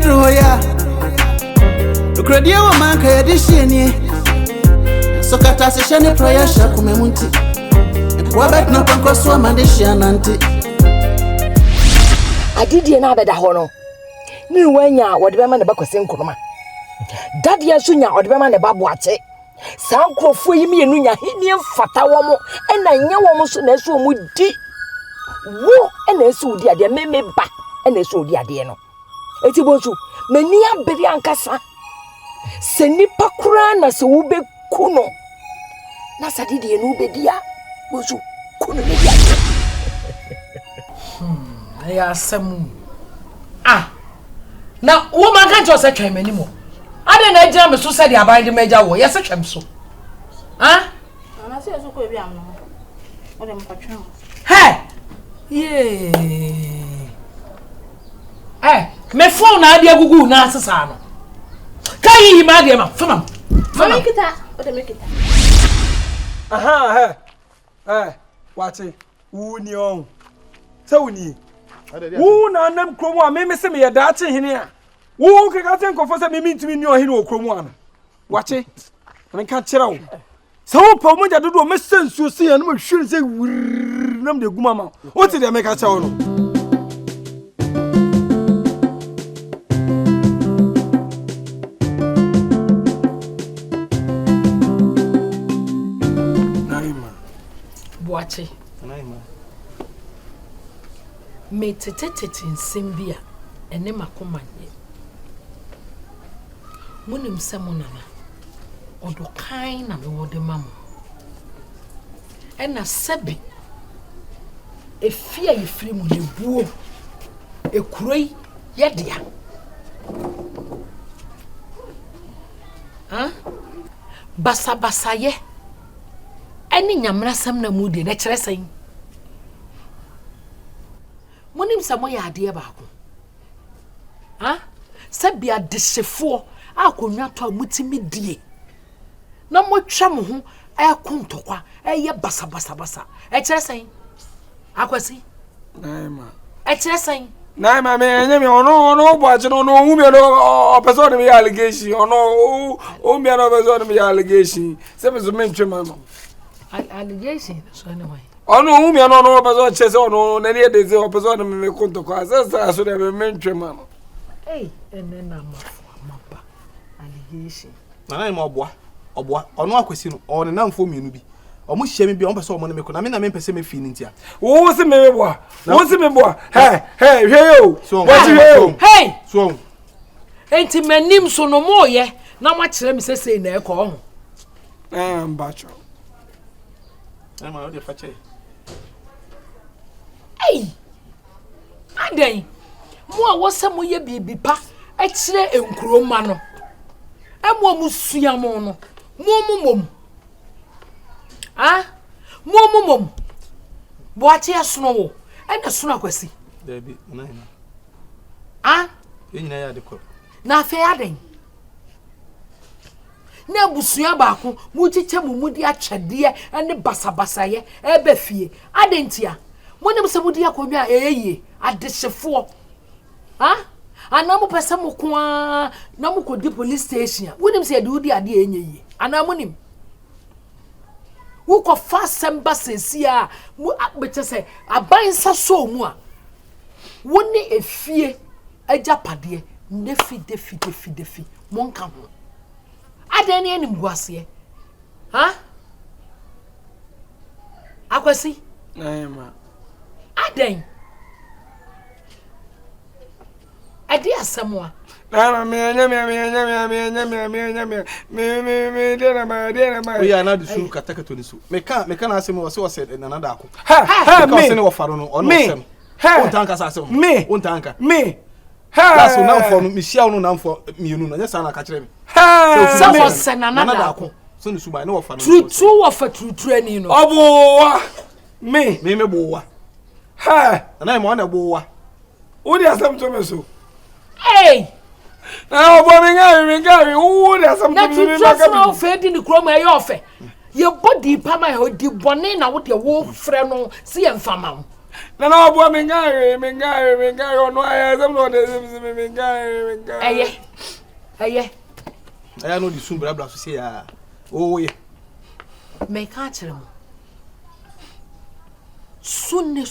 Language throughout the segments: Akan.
Edroya. The Credia woman can addition. So Catasha prayer shall come munti. Wabet no pancoswa mandishan anti. I did you know that honor. New when ya what the man about Cosin Kurma. That year soon ya or the man about watch it. Some crow for me and Nunya Hinian Fatawamo and I know almost an esro would di. Wo and a so dear, may me back and a so dear diano. Eti bozu menia beri ankasa senipa kura na se wo be kuno na sadidi enu be dia bozu kuno be dia ya samu na wo man kan jo se twan mani mo ade na agina me so se dia ban de meja wo ye se twam so na se so ko bi am no o de mpatwa ye me phone na ade agugu na asesa no kai yi ma de ma fama mami kita o de me kita wati wuni on sawuni wu na nam kromu a me se me ya dache hene a wu ke ka ten kofo se me mintimi ni ohene o kromu ana wache me ka kira wo se wo pa mo ja dodo me sensu se ya no me hwiri se nam de guma ma o ti de me ka kira wo no Boache. Me tete nsimbia ene makomanye. Munim semonana. Odo kan na me wode mamo. Ena Sabby. Efia yefiri mu ne buo. Ekuroi yedia. Basa ye. Ani nyamra sam na mudi na kire san monim samo ya ade ba ko Sabby adehefo akonwa to amutimi die na motwa mo ho akontokwa eye basa e kire san akwasi naima e kire san naima me enye me ono bo aje no hu me no person me allegation ono o me no person me allegation se me zo me ntwema no allegation so anyway ono hu me no person chese ono na ne de ze person me konto kwa sasa so de me ntwema no ene na mapa allegation na ma oboa ono akwesi no ono na mfo mienu bi omo hye me bi on pese omo ne me ko na me pese me fi ni ntia wo se me boa hey yo so hey so enti manim so no moye na ma kire me sese na e ko ho mbacho ma o de fache aden mo a wo se mo ye bibi pa e kire enkuroma no mo musua mo no mom mom boache asono wo e na sono akwasi debi naima enyina ya de ko na afa aden na busua baako mu chiche mu di atwede ene basabasa ye e ba fie adentia mo nem se mu di akonwa eyeye adehefo anamu pese mo ko na mo ko di police station wonim se de udi ade enyeye anamu nim wo ko fa semba sesi a mu abete se abansa so mu a woni efie ajapade defi monka ho adeni enim guase akwasi naima aden adi asamwa na me dena ma we are not su katakato ni su me ka na asem wo se na nada ako me se ne wo faro no ono sem ontanka sa asem ontanka me la so na mfo no me hia no na mfo mienu no nyesa na ka kire me se wo se na nada ako so ni su ba ne wo faro true wo fa true ani no obowa me bowa na mo na bowa wo di asem to me so na obo mi ngari wo di asem to me na trust no fe di ni kroma e yo fe ye body pa ma ho di bone na wo de wo frɛ no se ye mfama Nana Oboa mengai ono aya sem no de sem mengai. Aye. I know the soon blah blah say ah. Oh yeah. Me ka kire mo. Sunne.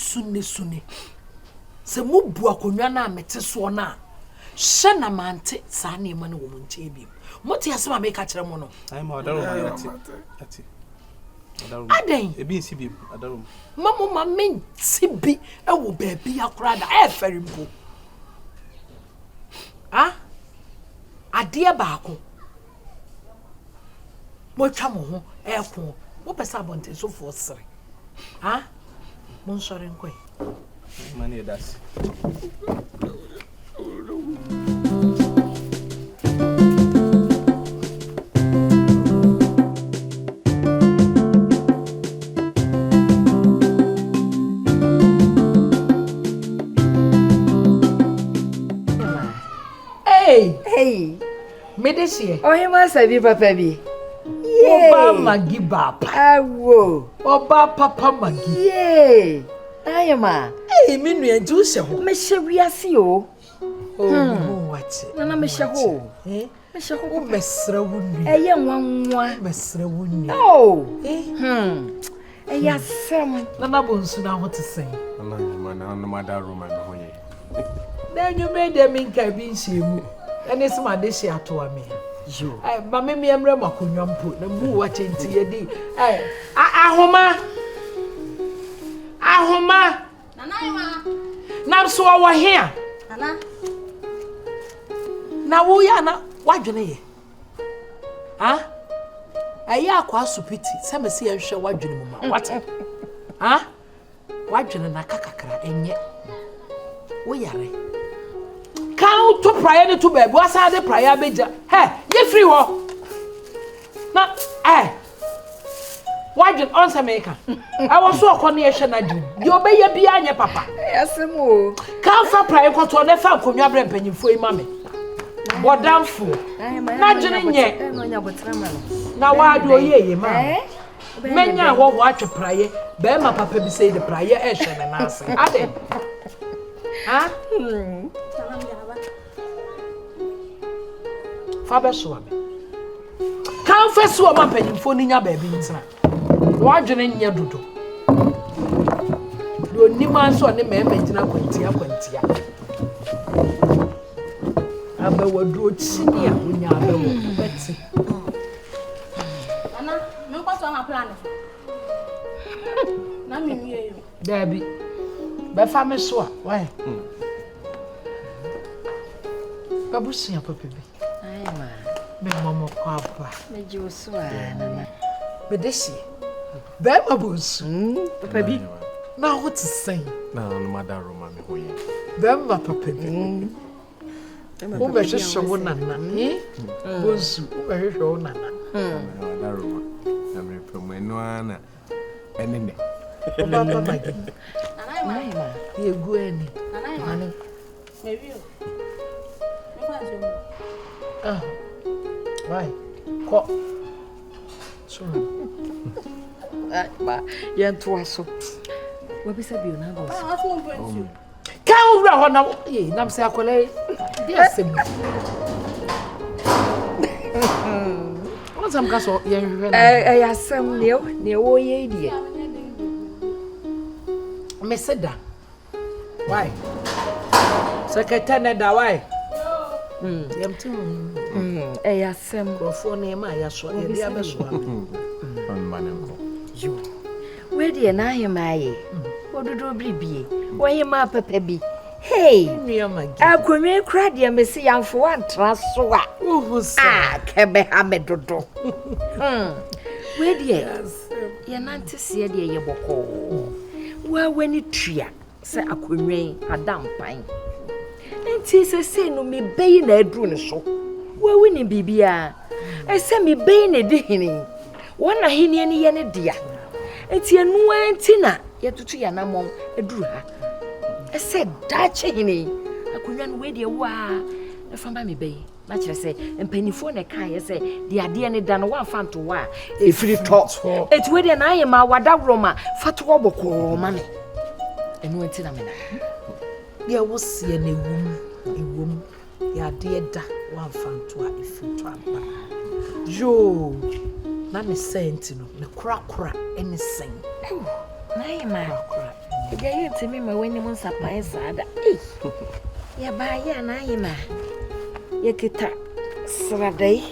Se mu bu akonwa na mete so na. Hye na mante sa na ema na wo mu nche bi. Moti asema me ka kire mo no. I am Adarum ati. Aden. Ebi nsi bi Adarum. Mama men tibi e wo baabi akora da e feri mpo. Ah? Ade baako. Mo twa mo ho e ko. Wo pesa bonte so for sere. Ah? Mon sore nkoi. Mani das. Hey. Medesie. Oh, he must be papa bi. Oba Maggie baba. Awo. Oba papa Maggie. Yeah. Ayama. Hey, me nu enju se ho. Me hye wiase o. Oh, what? Nana me hye ho. Me hye ho. O mesra wunu. Eye nwanwa. Mesra wunu. Oh. Eye asem. Nana bonsu na ho te sen. Nana Madarum and Hoye. Then you made them in cabin shame. And it's my dish at me. You. Mamma me emre makonwa mpo na mu wa chenti yedi. Ahoma. Nana. Na so wa here. Nana. Na wo ya na wadwene ye. Ha? Ayi akwa supiti se me se ye hwe wadwene mu ma. What? Ha? Wadwene na kakakra enye. Wo yare. Kan to prayer ni to baby wasa de prayer beja. Hey, ye free wo. Na wadwene on America. I was so akọ na ye hwe na dwene. Ye obeye bia anye papa. Asem o. Kan fa prayer kwato na fa konwa bre mpanyimfo yi ma me. Bodamfo. Na dwene nye. Na wadu oyeye ma. Menya wo ho atwe prayer. Be ma papa bi say de prayer e hwe na ase. Ade. Ha? Fabe so ame. Kan fa so ma mpanyimfo ni nya ba bi ntina. Wadwene nya dodo. Do nima so ne me gina kwantia. Abe wadu ochini a onya abe wo beti. Nana, me kwa so ma plan. Na me wie yo. Dabi. Be fa me so a, why? Babusia papa bi. Ayama. Me mama kwa apa. Me jiwo nana. Me desi. Be mabus. Papa bi. Na what to say? Nana Madarum and Hoye. Be ma papa bi. Wo be hwehwe wo nana. Bonsu, wo be hwehwe wo nana. Madarum. I'm repomenoana. Enene. Baba Maggie. Ayama. Ye gu eni. Nana. Me wie yo. Me kwa so. Ah. Why? Ko. So. Ba, ye nto aso. Wo bi sabi o na boss. Aso mo pension. Ka wura ho na ye nam se akole. Dia sem. What's am ka so ye hwehwe na. Asem ne wo ye die. Me seda. Why? Secretary da why? Yam tu. Asem. Rofo na ma ya so ye dia be so am. You. Where the Anhwere? Ododo bribie. Wohima papa bi. Hey. Nua Maggie. Akweme kra de mesi yamfo antra so a. Uhusa. Kebe ha medodo. Where the ye nante se de ye boko. Wa wani tua se akweme adampan. Enti se no me beyi na aduru ne so. Wa wini bibia. Ese me beyi na di hini. Wana hini ni ye ne dia. Enti enu antina ye tutu ya namon aduru ha. Ese dache hini. Akonwa no we de wa. Na famba me beyi. Na kire se empanifo ne kan ye se de ade ne da no wa fanto wa. Efiri to. Eti we de na ye ma wada roma fato oboko ma me. enu enti na me na ya wo sie na ewum ya de da wan fanto a efinto aba yo na ne sent no ne kura ene sen na yema ya yenti me ma wani mun sapa sada ya ba ya na yema ya kita sradai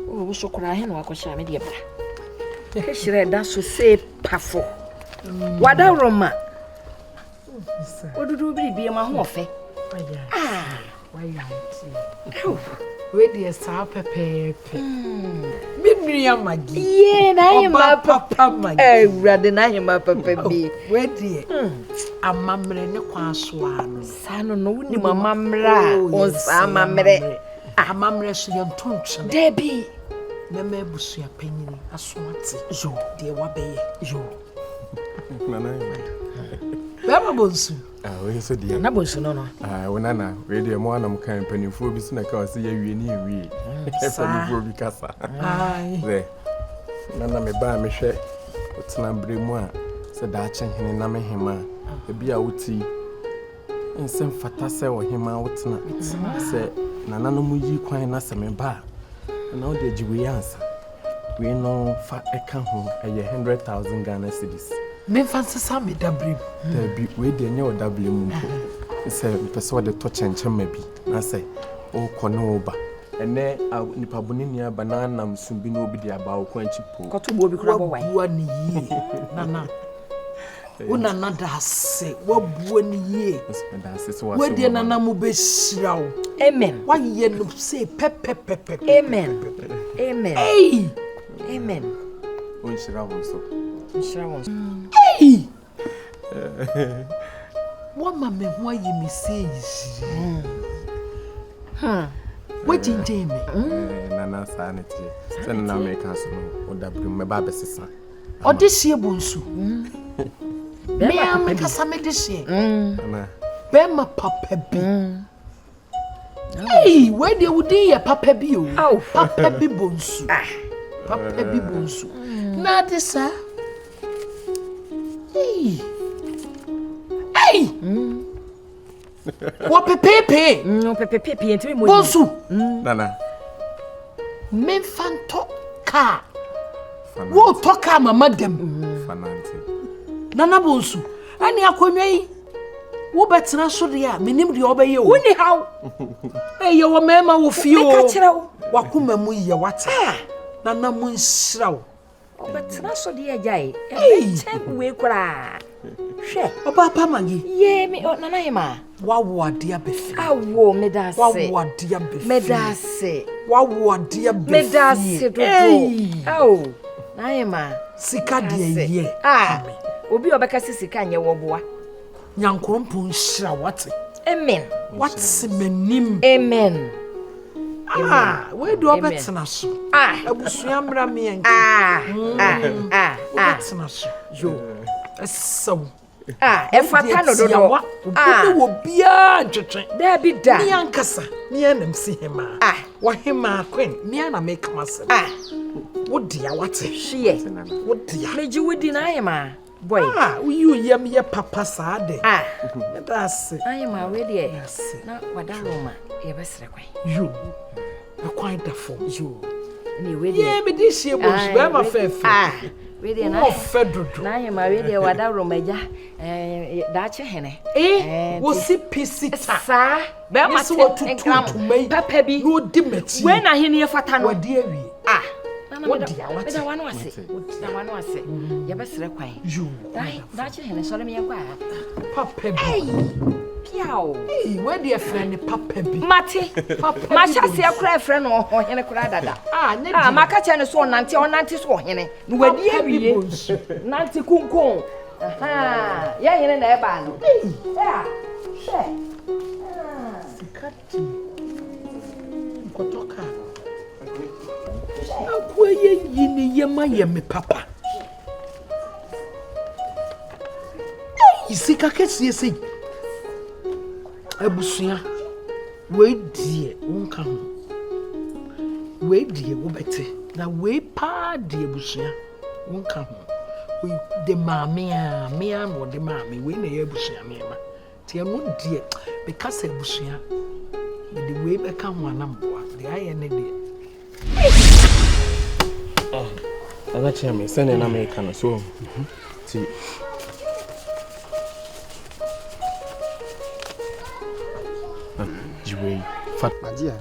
o wo shokura he no akosha me de bra ke shire da so se pafo wada roma odudu biribi ma ho ofe we dey sa pepepe me ya Maggie ye na yema papa Maggie rade na yema papa bi we dey amamre ne kwa so ano sano no wuni mamamra on sa mamre amamre so ye ntontwe debi na me busua panyini asoate yo de wabeye yo Nana. Baba bonsu. We so dia. Na bonsu no no. We nana, we de mo anam kan panimfo bi so na ka se ya wie ni wie. Panimfo bi kasa. Ai. Ze. Nana me ba me hwe. Otena bremu a se da ache hene na me hema. E bia wuti. Nsem fata se wo hema wotena. Se nana no mu yi kwan na se me ba. Na o de jiwe yansa. We no fa eka ho eye 100,000 Ghana cedis. Me fancy Sammy Dabrim. There be we de nye odable mu ko. Say person de to chenchem ma bi. Na say o kono oba. Ene nipa boni ni aba na nam sumbi no obi de aba o kwanchi po. Koto bo bi kura bo wan. Wa ni yi. Nana. Una nada se wa buo ni yi. Da se so wa. We de nana mu be shirawo. Amen. Wa ye no say pepe. Amen. Amen. Hey. Amen. On shira won so. Shira won. Hey. What mama why you me say what did you me? Nana sanity. Send na make us no odable me ba be sesa. O this year bonsu. Me am kasa me this year. Nana. Be ma papa bi. Hey, where they would be a papa bi o. Papa bi bonsu. Papa bi bonsu. Na de sa. Hey. What pepe? No pepe enti mo. Bonsu. Nana. Men fanto car. Wo to car mama dem. Fananti. Nana bonsu. Ani akonwa yi. Wo betena so de a menim de obeye o. Woni haw. Ye wo mema wo fie o. Ka kire wo. Wakoma mu ye wate. Nana mu nsira wo. Betena so de agyae. E be we kura. Hwe. Oba pa Maggie. Ye me nana yema. Wawo ade abefi. Awo medase. Wawo ade abefi. Medase. Wawo ade abefi. Medase dodo. Awo. Na yema. Sika de ye. Obi obeka sika nye wo boa. Nyankrompo nhyira wate. Amen. What's menim? Amen. We do obetena so. Abusua mra me enke. Obetena so. Yo. So. Efata no dodo. Obi wo bia twetwe. Da bi da. Me ankasa. Me anam si hema. Wa hema queen. Me ana make myself. Wo dia wate. Hye. Wo dia. Meji wodi na yema. Boy. You yam ye papa sade. That's it. I am already. Na wadaroma ye besre kwan. You. A quite the phone. You. Anyway, yeah, but this year was very fair. Ready na federal. Na am already wadaroma ja. Dache hene. Wo si pisi sa. Be ma so to me. Papa bi. No dimeti. When na hene fata no. Wadi awi. What dia what? Da wanu ase. Da wanu ase. Ye besre kwan. You. Dache hene so le me yakwa. Papa bi. Piao. Where the friend papa bi. Mate. Ma chase akura friend no ho hene kura dada. Maka che ne so onante so hene. No wadi awie. Nanti kunkun. Ya hene na e ba no. She. Sikati. Kotoka. Akwaye yini yema yeme papa. Sika kesi sei. Abusua we die wonka ho we die wo bete na we pa die abusua wonka ho the mammy, me or the mammy, we may bushia me. Tia no dear, because a bushia, the way become one number, the iron idea. I'm not sure me sending American so. See. Jiwe fat Adia.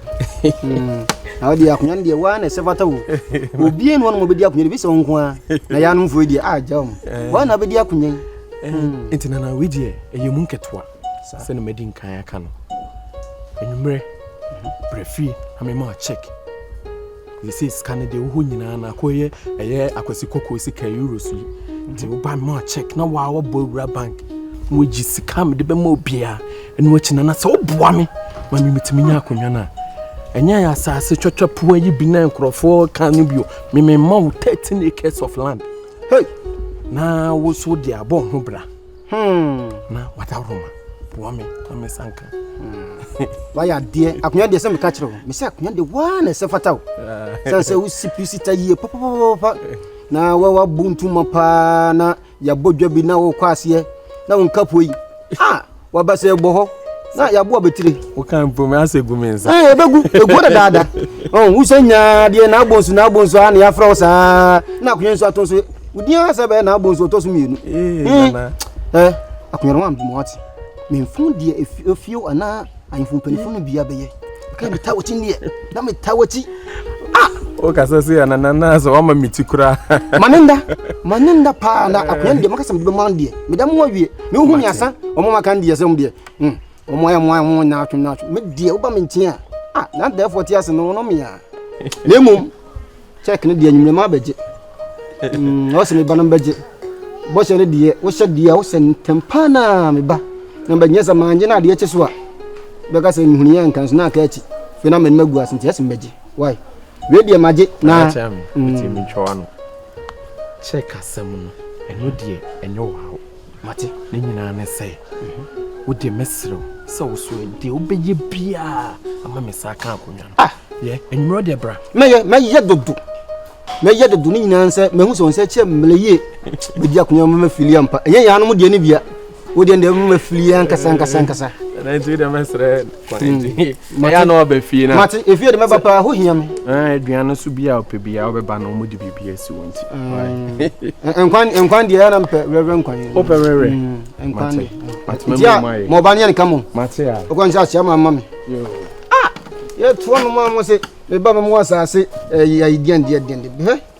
Now the akunya de one esefata wo. Obi enu no be akunya bi se wonko a. Na ya no mfo di jam. Wa na be di akunya. Intina na we die eye mu nketwa. Se no medi nkan aka no. Enumre. Prefi ame ma check. You see scan de wo nyina na akoye eye akwasi koko sika euros yi. Nti wo ba ma check na wa wo bowura bank. Wo gi sika me de be ma obia. Enu akina na se wo boa me. Mami mitimi nya akonwa na. Enya ya asase twetwepo ayi bi na nkrofo kan no bio. Me ma 13 acres of land. Hey. Na wo so de abon ho bra. Na wata roma. Boa me na me sanka. Wa ya de akunya de se me ka kire wo. Me se akunya de wa na esefata wo. Sanse wo sipisi ta yie papa. Na wa buntu mapa na ya bodwa bi na wo kwase na wo nkapo yi. Wa ba se egbo ho. Na ya bo abetire. Wo kan bo me asegu me nsa. Egu da dada. Usenya de na abonsu ana ya fra wo sa. Na akunya nso atonso. Udi asa be na abonsu otoso mienu. Nana. Akunya no am mo ati. Me mfun de efio ana ayimfun panifun bia beye. Ka me tawochi ne. Na me tawochi. O ka so se nana so wa ma mitikura. Manenda pa na akunya de makasa me be mande. Me da mo wie. Me hu ni asa. O mo maka ndi asem de. O mo ya mo na atwem na atwem. Me de wo ba me ntia. Na therefore ti ase no me ya. Lemum. Check ne de anyumre ma beje. O se me ba no beje. Bo se ne de wo se de wo se ntempa na me ba. Na ba nyesa manje na de eche so a. Be ka se nhuni ya nkan so na ka echi. Fe na me magu ase ntia se beje. Why? We de maje na chami. Ti mi twa no. Check asem no. Eno de enyo wa. Mate ne nyina ne se. Wo de mesro. So so de obeye bia ama me sa kan akonwa no. Ye enwro de bra. Me ye dodo. Me ye dodo ni nyina nse me hu so nse che mleye. Be di akonwa me fili ampa. Ye ya no mo de ne bia. Wo de ndem me fili ankasa. Na nti de mesre point. Ya no ba fie na. Mate efie de me papa ho hia me. Aduane so bia opebia obeba na mo de bibia si wonti. Enkwan de ya na mpe reverend kwan. Operere. Enkwan. Mate mo ba ne kamo. Mate ya. O kwan sha mama me. Yo. Ye tuo no mo se me ba mo asase ya idian de.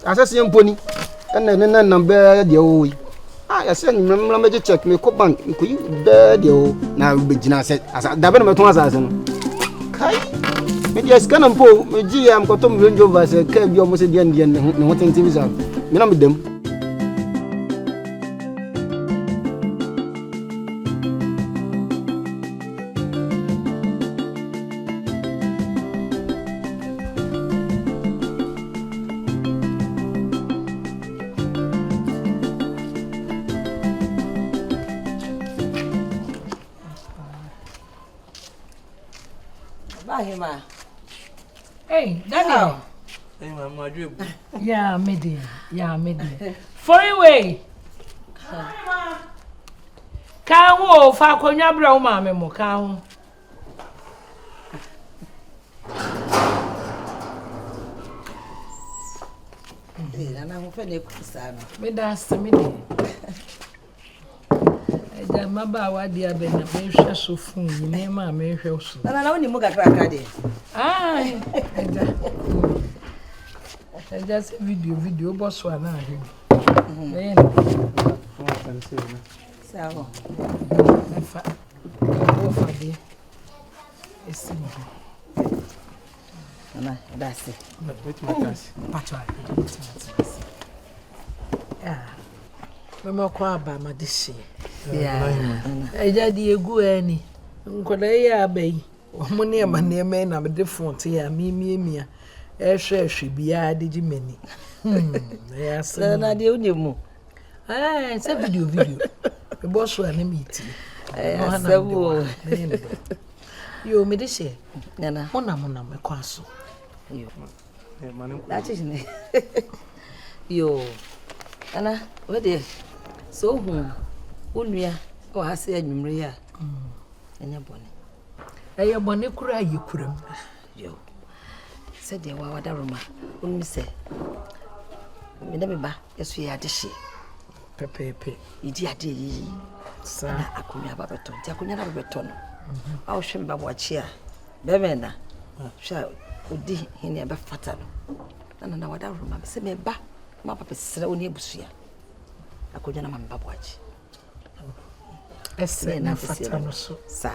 Asase ye mponi. Na na be de o yi. Ya se nyimra meje check me ko bank ko yi be de o na be gina se asa da be no meton asase no kai me dia scan mpo me gi am ko to me range over se ka bi o mo se dia ne ho tenti visa me na me dem Hey, Daniel. Hey, Mama, Adjoa. Yeah, midi. Foreign way. Ka ho fa konwa bra wo ma me mo ka ho. Ana ho fe ne kusa no. Me da semidi. Da maba wa dia be na be hwe so fun yi ne ma me hwe so. Na woni mu kakra de. Just video boss one na he. Sawa. Fa. Ofa de. Esi mo. Ana dasi. Patwa. Mama kwa ba ma de she. Eja di egu ani. Nkoda ya abai. Omo ne ma ne me na me de font ya mi. Ehwe bia de gimeni. Ya se na de unemu. Se video. E boss wa na meet. Sabo. Yo me de she. Nana. Mona me kwa so. Yo. That is ne. Yo. Ana, where there? So home. Unia, or I say, Maria. And your bonnet. Eye bonne kura ye kuram. Yo. Said the Wadaruma. Me say. Me never ba. Yes, we are the she. Pepe. Idia de. Sir, Akunya Babaton. Takunya Babaton. I'll show Babwachia. Bemena. Shall Udi in a bafatano. And now Wadaruma. Say me ba. My papa is only Busia. Akunya Babwatch. Esse na fatano so. Sa.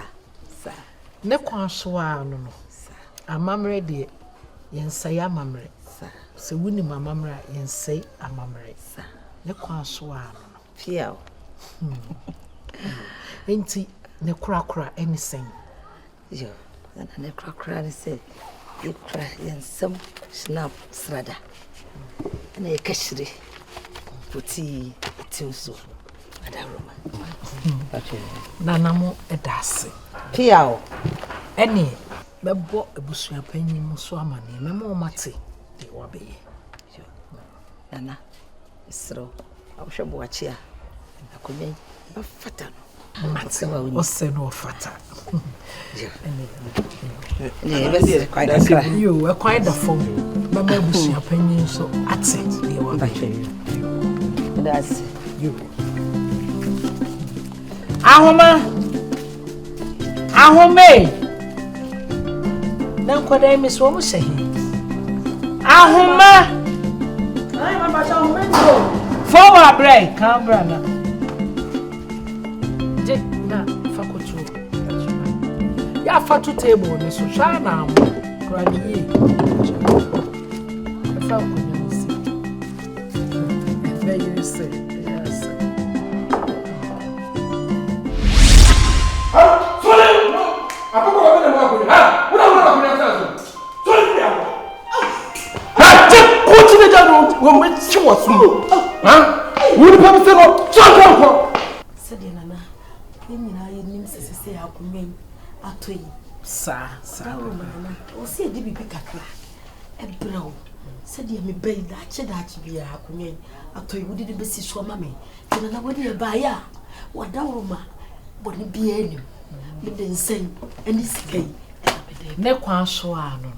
Ne kwa so ano no. Amamre de yensaye amamre. Se wuni mamamre yensaye amamre. Ne kwa so ano no. Fiao. Enti ne kura anything. Yo, ne kura ne say e kura yensam snap srada. Ne kashiri. Puti tinso. Adaroma. Nanamo edase. Fiao. Eni bebo ebusua panyin mu so amane memo mate de wabeye. Yo. Nana. Isro. Awhwebo achia. Akomen ba fata no. Mate wa ose no fata. Ne besi kwai da kra. Yo, e kwai da fom. Mama ebusua panyin so ate de wabeye. That's you. Ahoma. Ahome. Nan kwada mi so mu sehi. Ahoma. Ai mama cha ahoma. Forward break, camera na. Je na fakotu. Ya fatu table ni so sha na am. Krani yi. Fa ko ni si. Very say. Yes. Ne kwa so ano no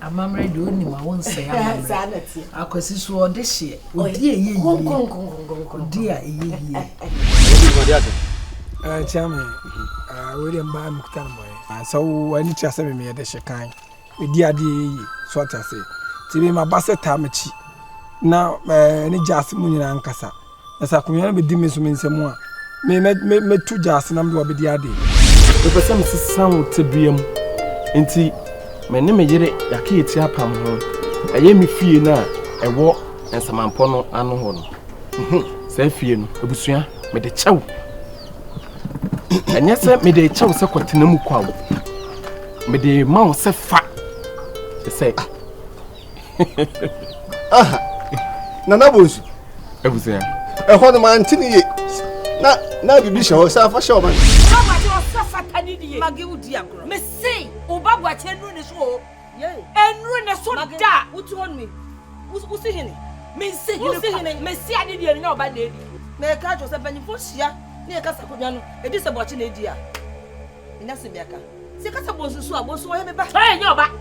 amamre de oni ma won se ya akwasi so ode hye odi eyeyi odi a eyeyi chame we mba muktan boy so wani cha se me de hyekan we di ade eyeyi so ta se ti be ma base ta machi na ni jas mu nyina nkasa na sa kunyo na be di me so me nsemu a me tu jas na me obi di ade e pese me sisan te biam nti me ne me yere yake eti apam ho aye me fie na ewo ensamampo no ano ho no sa fie no ebusua me de chew anya se me de chew se kwatena mu kwawo me de ma wo se fa se nana bonsu ebusua e ho no man tini ye na bibi she ho sa fa she o man Maggie would diagro. Me say, Obabu Chenru is so. Yea, and run a so da. What's on me? Who's seeing it? Me say, you see him, me see I didn't know by lady. May I catch yourself and you push ya near Casapuano, it is about an idea. In Nasibaka. See, Casabos, so I was so heavy back. Hey, no, back.